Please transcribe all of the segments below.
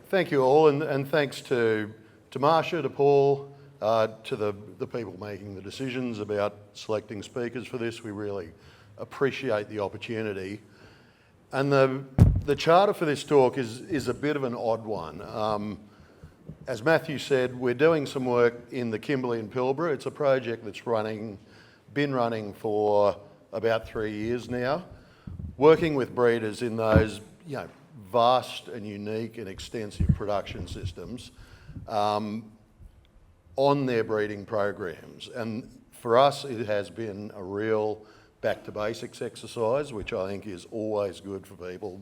Thank you all, and thanks to Marsha, to Paul, to the people making the decisions about selecting speakers for this. We really appreciate the opportunity. And the charter for this talk is a bit of an odd one. As Matthew said, we're doing some work in the Kimberley and Pilbara. It's a project that's been running for about 3 years now, working with breeders in those vast and unique and extensive production systems on their breeding programs. And for us, it has been a real back to basics exercise, which I think is always good for people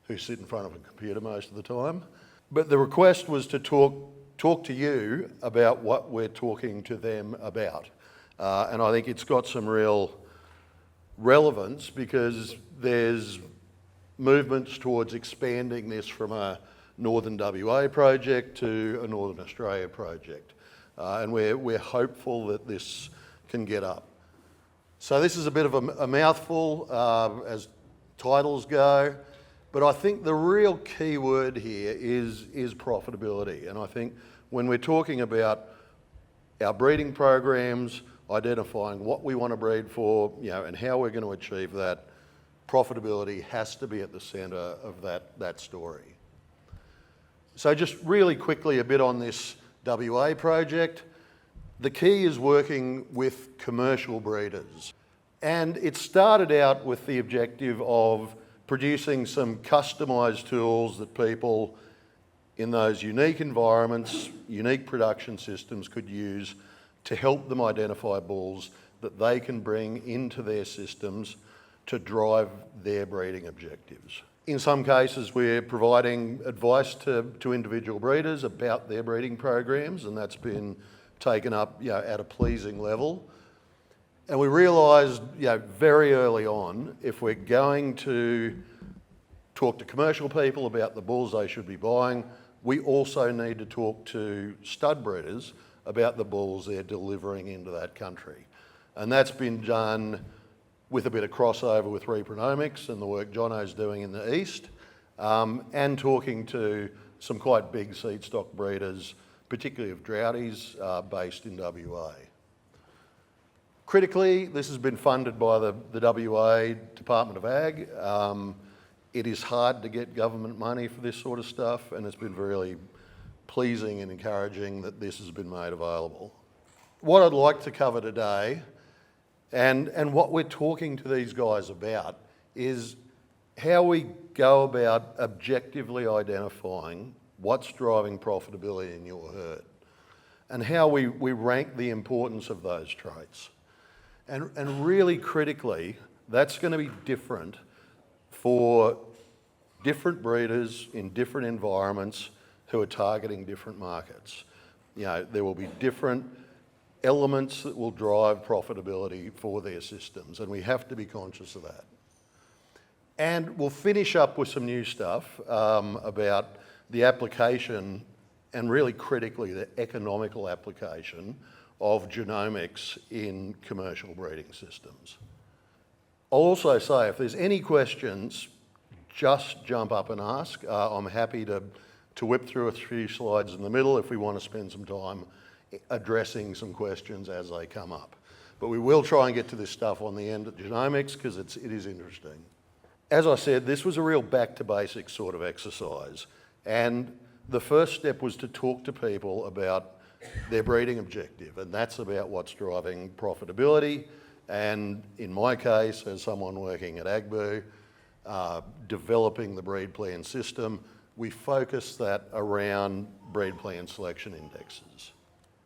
who sit in front of a computer most of the time. But the request was to talk to you about what we're talking to them about. And I think it's got some real relevance because there's movements towards expanding this from a Northern WA project to a Northern Australia project. And we're hopeful that this can get up. So this is a bit of a mouthful as titles go, but I think the real key word here is profitability. And I think when we're talking about our breeding programs, identifying what we want to breed for, and how we're going to achieve that, profitability has to be at the centre of that story. So just really quickly a bit on this WA project. The key is working with commercial breeders. And it started out with the objective of producing some customised tools that people in those unique environments, unique production systems could use to help them identify bulls that they can bring into their systems to drive their breeding objectives. In some cases, we're providing advice to individual breeders about their breeding programs, and that's been taken up at a pleasing level. And we realised very early on, if we're going to talk to commercial people about the bulls they should be buying, we also need to talk to stud breeders about the bulls they're delivering into that country. And that's been done with a bit of crossover with Repronomics and the work Jono's doing in the East, and talking to some quite big seed stock breeders, particularly of droughties, based in WA. Critically, this has been funded by the WA Department of Ag. It is hard to get government money for this sort of stuff, and it's been really pleasing and encouraging that this has been made available. What I'd like to cover today, and what we're talking to these guys about, is how we go about objectively identifying what's driving profitability in your herd, and how we rank the importance of those traits. And really critically, that's going to be different for different breeders in different environments who are targeting different markets. There will be different elements that will drive profitability for their systems, and we have to be conscious of that. And we'll finish up with some new stuff about the application, and really critically the economical application of genomics in commercial breeding systems. I'll also say, if there's any questions, just jump up and ask. I'm happy to whip through a few slides in the middle if we want to spend some time addressing some questions as they come up. But we will try and get to this stuff on the end at genomics because it is interesting. As I said, this was a real back to basics sort of exercise. And the first step was to talk to people about their breeding objective, and that's about what's driving profitability. And in my case, as someone working at ABBA, developing the breed plan system, we focus that around breed plan selection indexes.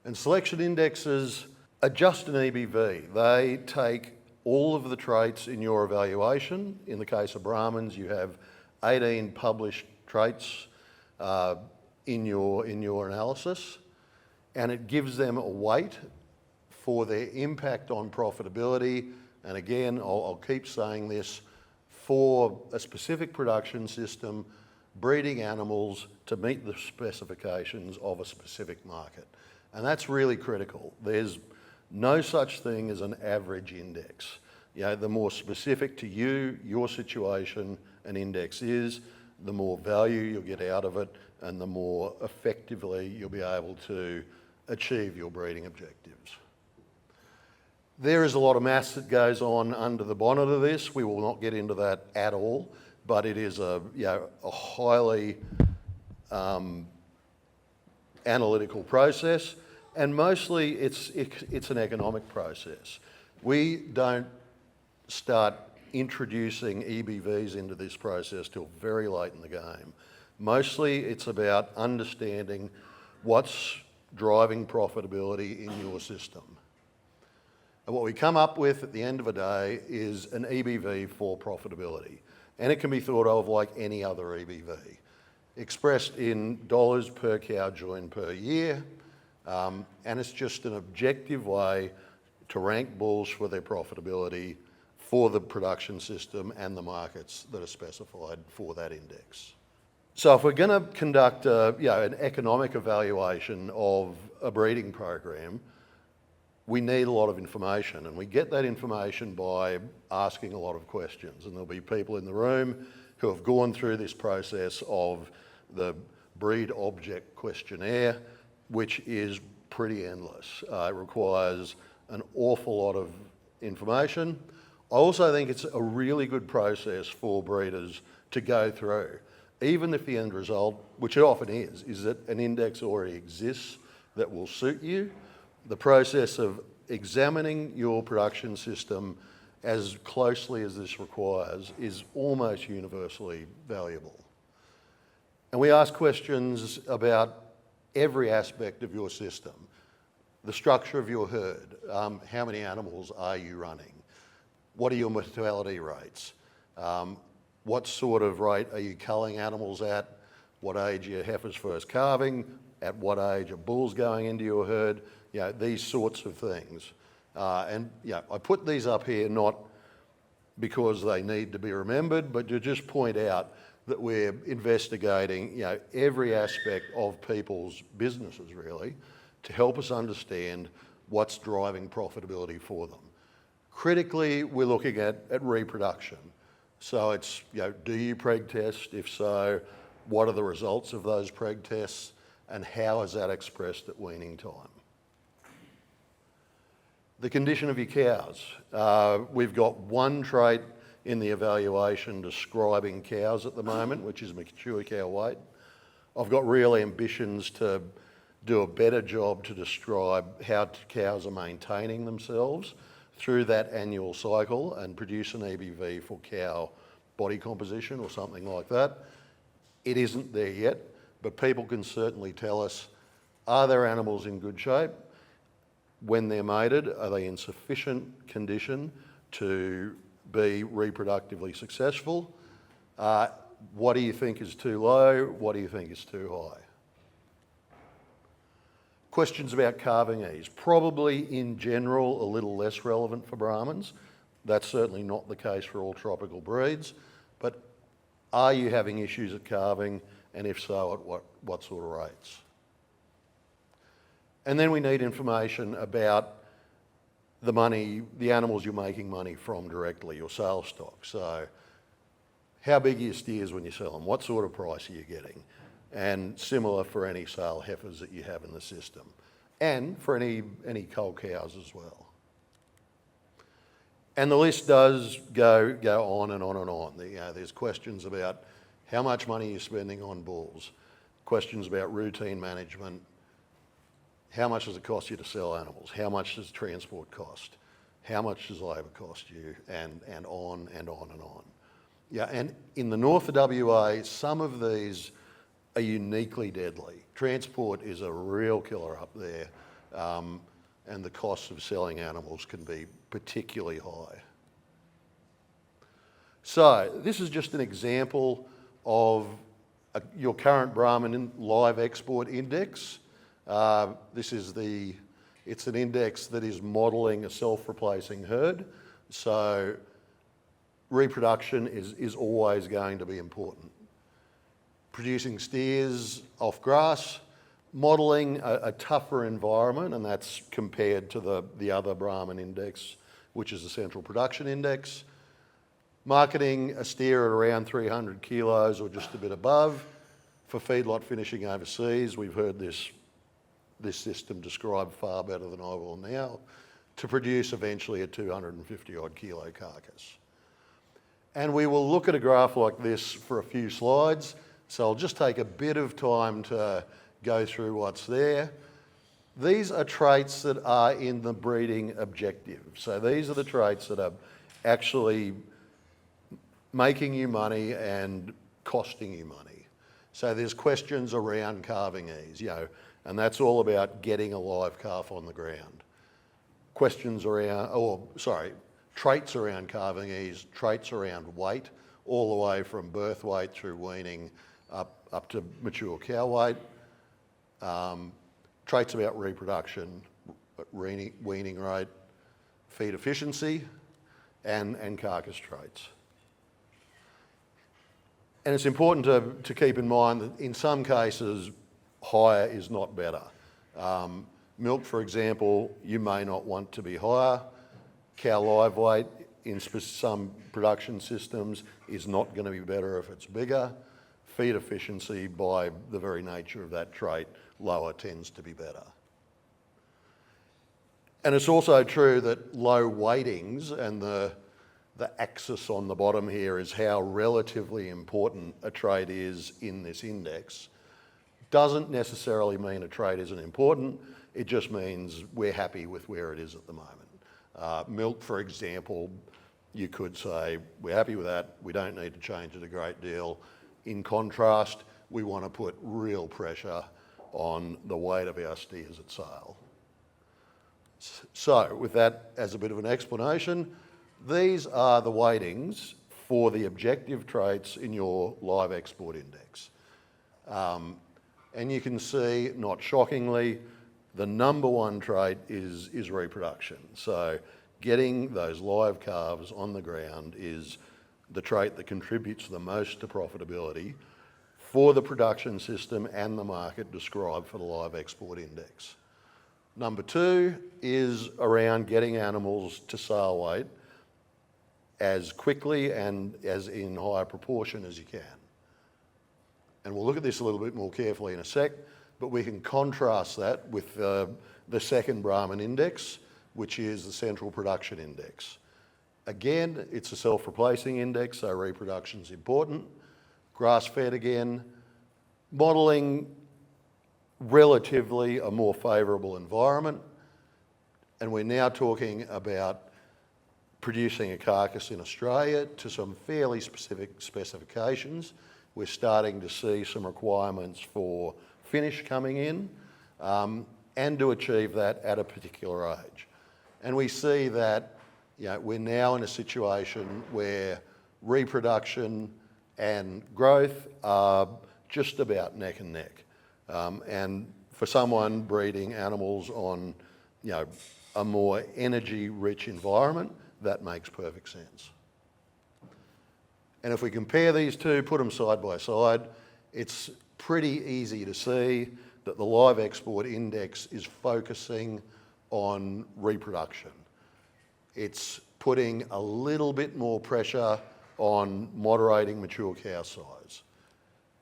And selection indexes are just an EBV. They take all of the traits in your evaluation. In the case of Brahmins, you have 18 published traits in your analysis, and it gives them a weight for their impact on profitability. And again, I'll keep saying this, for a specific production system, breeding animals to meet the specifications of a specific market. And that's really critical. There's no such thing as an average index. The more specific to you, your situation, an index is, the more value you'll get out of it, and the more effectively you'll be able to achieve your breeding objectives. There is a lot of maths that goes on under the bonnet of this. We will not get into that at all, but it is a highly analytical process, and mostly it's an economic process. We don't start introducing EBVs into this process till very late in the game. Mostly it's about understanding what's driving profitability in your system. And what we come up with at the end of the day is an EBV for profitability. And it can be thought of like any other EBV, expressed in dollars per cow join per year. And it's just an objective way to rank bulls for their profitability for the production system and the markets that are specified for that index. So if we're going to conduct an economic evaluation of a breeding program, we need a lot of information, and we get that information by asking a lot of questions. And there'll be people in the room who have gone through this process of the breed object questionnaire, which is pretty endless. It requires an awful lot of information. I also think it's a really good process for breeders to go through, even if the end result, which it often is that an index already exists that will suit you. The process of examining your production system as closely as this requires is almost universally valuable. And we ask questions about every aspect of your system. The structure of your herd, how many animals are you running? What are your mortality rates? What sort of rate are you culling animals at? What age are your heifers first calving? At what age are bulls going into your herd? These sorts of things. I put these up here not because they need to be remembered, but to just point out that we're investigating every aspect of people's businesses really to help us understand what's driving profitability for them. Critically, we're looking at reproduction. So it's, do you preg test? If so, what are the results of those preg tests, and how is that expressed at weaning time? The condition of your cows. We've got one trait in the evaluation describing cows at the moment, which is mature cow weight. I've got real ambitions to do a better job to describe how cows are maintaining themselves through that annual cycle and produce an EBV for cow body composition or something like that. It isn't there yet, but people can certainly tell us, are their animals in good shape? When they're mated, are they in sufficient condition to be reproductively successful? What do you think is too low? What do you think is too high? Questions about calving ease. Probably in general a little less relevant for Brahmans. That's certainly not the case for all tropical breeds. But are you having issues at calving? And if so, at what sort of rates? And then we need information about the money, the animals you're making money from directly, your sales stock. So how big are your steers when you sell them? What sort of price are you getting? And similar for any sale heifers that you have in the system, and for any cull cows as well. And the list does go on and on and on. There's questions about how much money you're spending on bulls, questions about routine management, how much does it cost you to sell animals, how much does transport cost, how much does labour cost you, and on and on and on. And in the north of WA, some of these are uniquely deadly. Transport is a real killer up there, and the costs of selling animals can be particularly high. So this is just an example of your current Brahman live export index. It's an index that is modelling a self-replacing herd. So reproduction is always going to be important. Producing steers off grass, modelling a tougher environment, and that's compared to the other Brahman index, which is the Central Production Index. Marketing a steer at around 300 kilos or just a bit above. For feedlot finishing overseas, we've heard this system described far better than I will now, to produce eventually a 250 odd kilo carcass. And we will look at a graph like this for a few slides, so I'll just take a bit of time to go through what's there. These are traits that are in the breeding objective. So these are the traits that are actually making you money and costing you money. So there's questions around calving ease, and that's all about getting a live calf on the ground. Traits around calving ease, traits around weight, all the way from birth weight through weaning up to mature cow weight. Traits about reproduction, weaning rate, feed efficiency, and carcass traits. And it's important to keep in mind that in some cases, higher is not better. Milk, for example, you may not want to be higher. Cow live weight in some production systems is not going to be better if it's bigger. Feed efficiency, by the very nature of that trait, lower tends to be better. And it's also true that low weightings, and the axis on the bottom here is how relatively important a trait is in this index, doesn't necessarily mean a trait isn't important. It just means we're happy with where it is at the moment. Milk, for example, you could say, we're happy with that, we don't need to change it a great deal. In contrast, we want to put real pressure on the weight of our steers at sale. So, with that as a bit of an explanation, these are the weightings for the objective traits in your live export index. And you can see, not shockingly, the number one trait is reproduction. So getting those live calves on the ground is the trait that contributes the most to profitability for the production system and the market described for the live export index. Number two is around getting animals to sale weight as quickly and as in higher proportion as you can. And we'll look at this a little bit more carefully in a sec, but we can contrast that with the second Brahman index, which is the central production index. Again, it's a self-replacing index, so reproduction's important. Grass-fed again, modelling relatively a more favourable environment, and we're now talking about producing a carcass in Australia to some fairly specific specifications. We're starting to see some requirements for finish coming in, and to achieve that at a particular age. And we see that we're now in a situation where reproduction and growth are just about neck and neck. And for someone breeding animals on a more energy-rich environment, that makes perfect sense. And if we compare these two, put them side by side, it's pretty easy to see that the live export index is focusing on reproduction. It's putting a little bit more pressure on moderating mature cow size.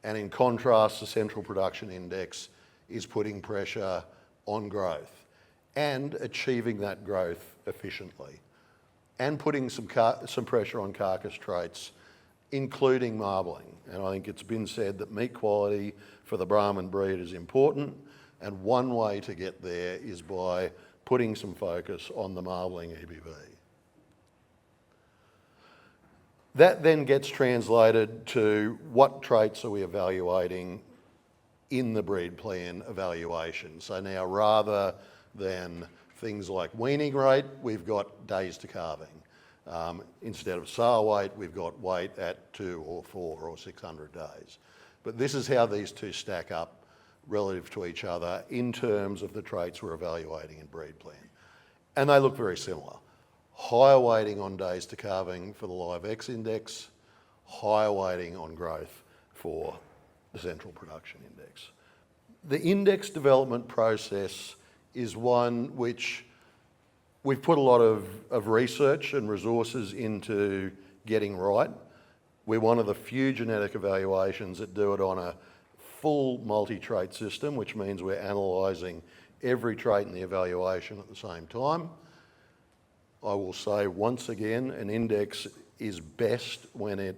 And in contrast, the central production index is putting pressure on growth and achieving that growth efficiently, and putting some pressure on carcass traits, including marbling. And I think it's been said that meat quality for the Brahman breed is important, and one way to get there is by putting some focus on the marbling EBV. That then gets translated to what traits are we evaluating in the breed plan evaluation. So now, rather than things like weaning rate, we've got days to calving. Instead of sale weight, we've got weight at 2 or 4 or 600 days. But this is how these two stack up relative to each other in terms of the traits we're evaluating in breed plan. And they look very similar. Higher weighting on days to calving for the live X index, higher weighting on growth for the central production index. The index development process is one which we've put a lot of research and resources into getting right. We're one of the few genetic evaluations that do it on a full multi-trait system, which means we're analysing every trait in the evaluation at the same time. I will say once again, an index is best when it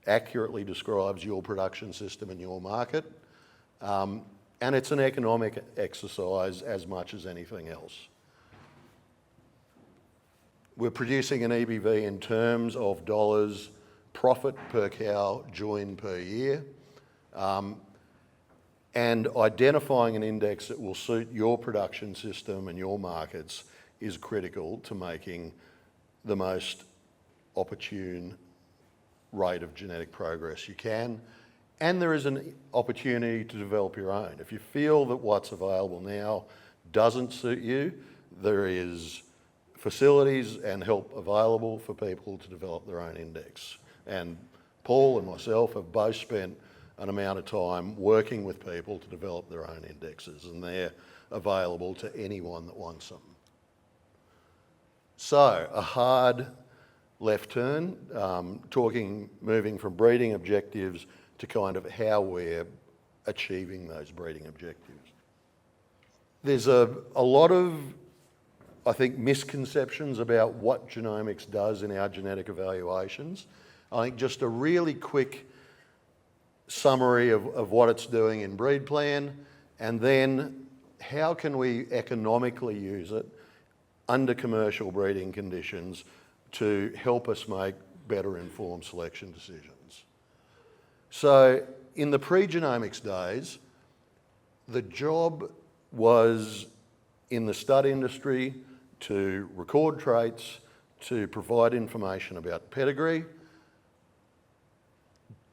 accurately describes your production system and your market. And it's an economic exercise as much as anything else. We're producing an EBV in terms of dollars profit per cow join per year. And identifying an index that will suit your production system and your markets is critical to making the most opportune rate of genetic progress you can. And there is an opportunity to develop your own. If you feel that what's available now doesn't suit you, there is facilities and help available for people to develop their own index. And Paul and myself have both spent an amount of time working with people to develop their own indexes, and they're available to anyone that wants them. So, a hard left turn, moving from breeding objectives to kind of how we're achieving those breeding objectives. There's a lot of, I think, misconceptions about what genomics does in our genetic evaluations. I think just a really quick summary of what it's doing in breed plan, and then how can we economically use it under commercial breeding conditions to help us make better informed selection decisions. So in the pre-genomics days, the job was in the stud industry to record traits, to provide information about pedigree.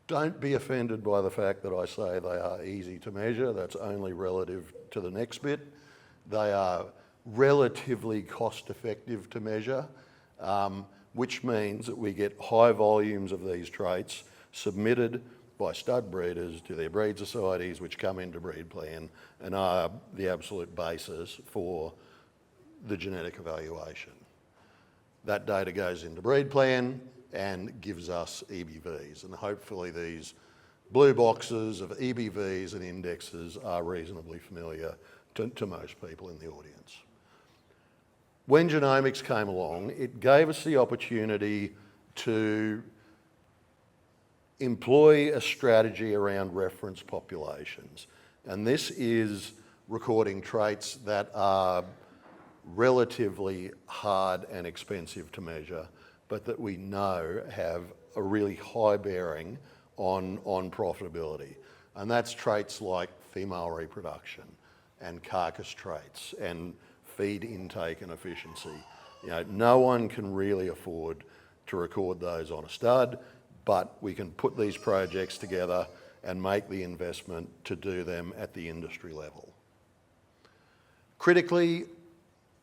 Don't be offended by the fact that I say they are easy to measure. That's only relative to the next bit. They are relatively cost-effective to measure, which means that we get high volumes of these traits submitted by stud breeders to their breed societies, which come into breed plan and are the absolute basis for the genetic evaluation. That data goes into breed plan and gives us EBVs, and hopefully these blue boxes of EBVs and indexes are reasonably familiar to most people in the audience. When genomics came along, it gave us the opportunity to employ a strategy around reference populations. And this is recording traits that are relatively hard and expensive to measure, but that we know have a really high bearing on profitability. And that's traits like female reproduction and carcass traits and feed intake and efficiency. You know, no one can really afford to record those on a stud, but we can put these projects together and make the investment to do them at the industry level. Critically,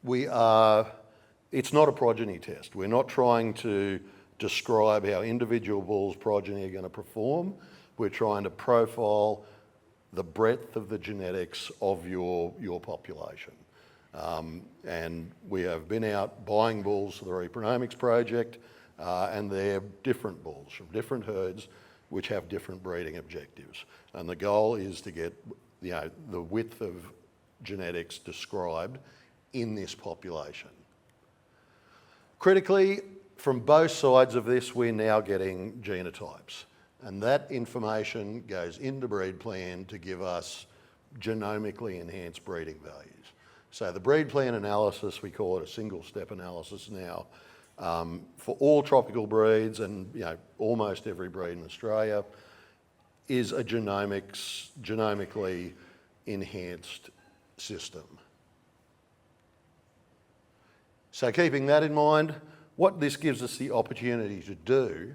it's not a progeny test. We're not trying to describe how individual bulls' progeny are going to perform. We're trying to profile the breadth of the genetics of your population. And we have been out buying bulls for the Repronomics project, and they're different bulls from different herds which have different breeding objectives. And the goal is to get the width of genetics described in this population. Critically, from both sides of this, we're now getting genotypes, and that information goes into breed plan to give us genomically enhanced breeding values. So the breed plan analysis, we call it a single step analysis now, for all tropical breeds and almost every breed in Australia, is a genomically enhanced system. So keeping that in mind, what this gives us the opportunity to do,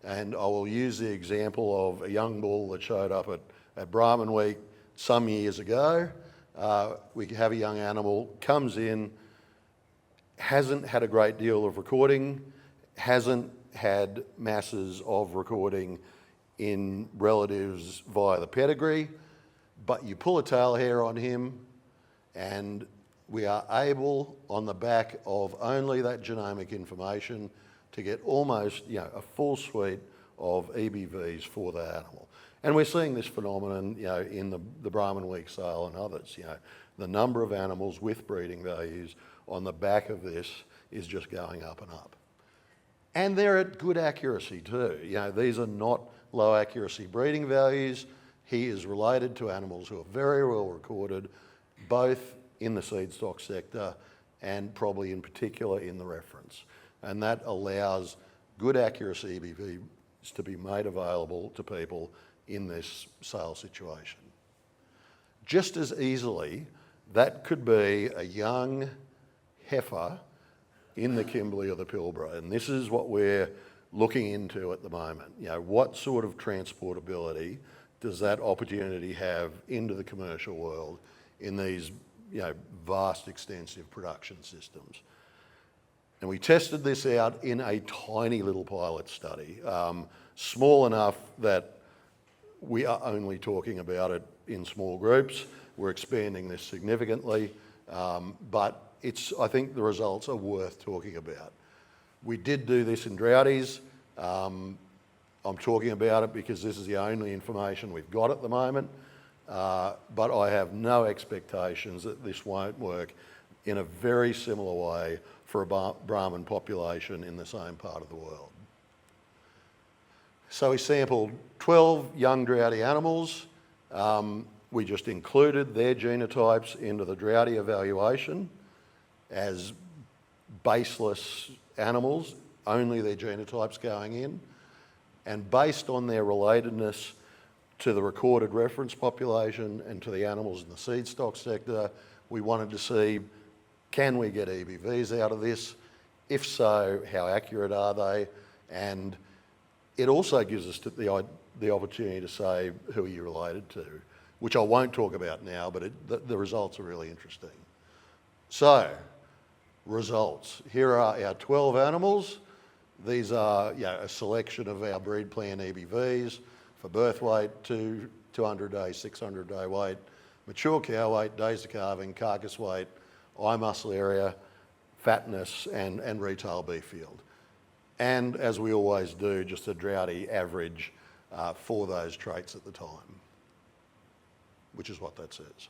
and I will use the example of a young bull that showed up at Brahman Week some years ago. We have a young animal, comes in, hasn't had a great deal of recording, hasn't had masses of recording in relatives via the pedigree, but you pull a tail hair on him and we are able, on the back of only that genomic information, to get almost a full suite of EBVs for the animal. And we're seeing this phenomenon in the Brahman Week sale and others. The number of animals with breeding values on the back of this is just going up and up. And they're at good accuracy too. These are not low accuracy breeding values. He is related to animals who are very well recorded, both in the seed stock sector and probably in particular in the reference. And that allows good accuracy EBVs to be made available to people in this sale situation. Just as easily, that could be a young heifer in the Kimberley or the Pilbara, and this is what we're looking into at the moment. What sort of transportability does that opportunity have into the commercial world in these vast, extensive production systems? And we tested this out in a tiny little pilot study, small enough that we are only talking about it in small groups. We're expanding this significantly, but I think the results are worth talking about. We did do this in droughties. I'm talking about it because this is the only information we've got at the moment, but I have no expectations that this won't work in a very similar way for a Brahman population in the same part of the world. So we sampled 12 young droughty animals. We just included their genotypes into the droughty evaluation as baseless animals, only their genotypes going in. And based on their relatedness to the recorded reference population and to the animals in the seed stock sector, we wanted to see, can we get EBVs out of this? If so, how accurate are they? And it also gives us the opportunity to say, who are you related to? Which I won't talk about now, but the results are really interesting. So, results. Here are our 12 animals. These are a selection of our breed plan EBVs for birth weight, 200 day, 600 day weight, mature cow weight, days of calving, carcass weight, eye muscle area, fatness, and retail beef yield. And as we always do, just a droughty average for those traits at the time, which is what that says.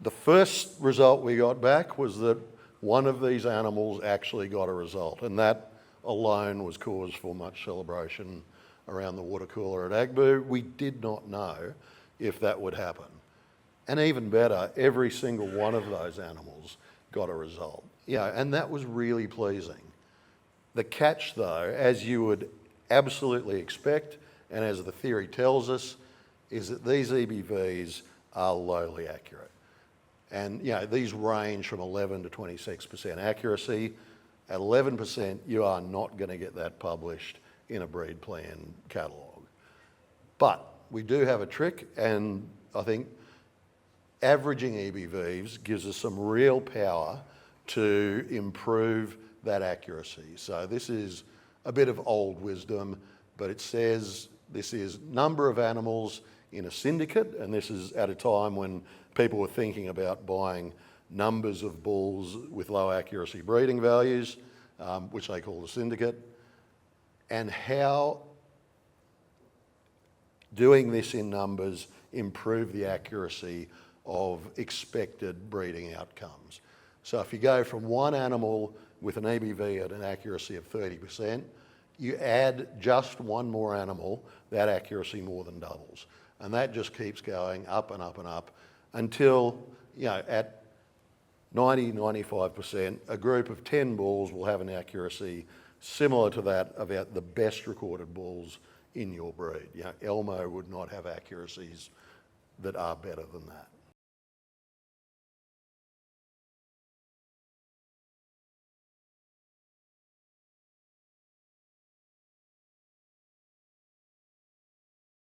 The first result we got back was that one of these animals actually got a result, and that alone was cause for much celebration around the water cooler at AGBU. We did not know if that would happen. And even better, every single one of those animals got a result. And that was really pleasing. The catch though, as you would absolutely expect, and as the theory tells us, is that these EBVs are lowly accurate. And these range from 11 to 26% accuracy. At 11%, you are not going to get that published in a breed plan catalogue. But we do have a trick, and I think averaging EBVs gives us some real power to improve that accuracy. So this is a bit of old wisdom, but it says this is number of animals in a syndicate, and this is at a time when people were thinking about buying numbers of bulls with low accuracy breeding values, which they call the syndicate, and how doing this in numbers improve the accuracy of expected breeding outcomes. So if you go from one animal with an EBV at an accuracy of 30%, you add just one more animal, that accuracy more than doubles. And that just keeps going up and up and up until, at 90, 95%, a group of 10 bulls will have an accuracy similar to that of the best recorded bulls in your breed. Elmo would not have accuracies that are better than that.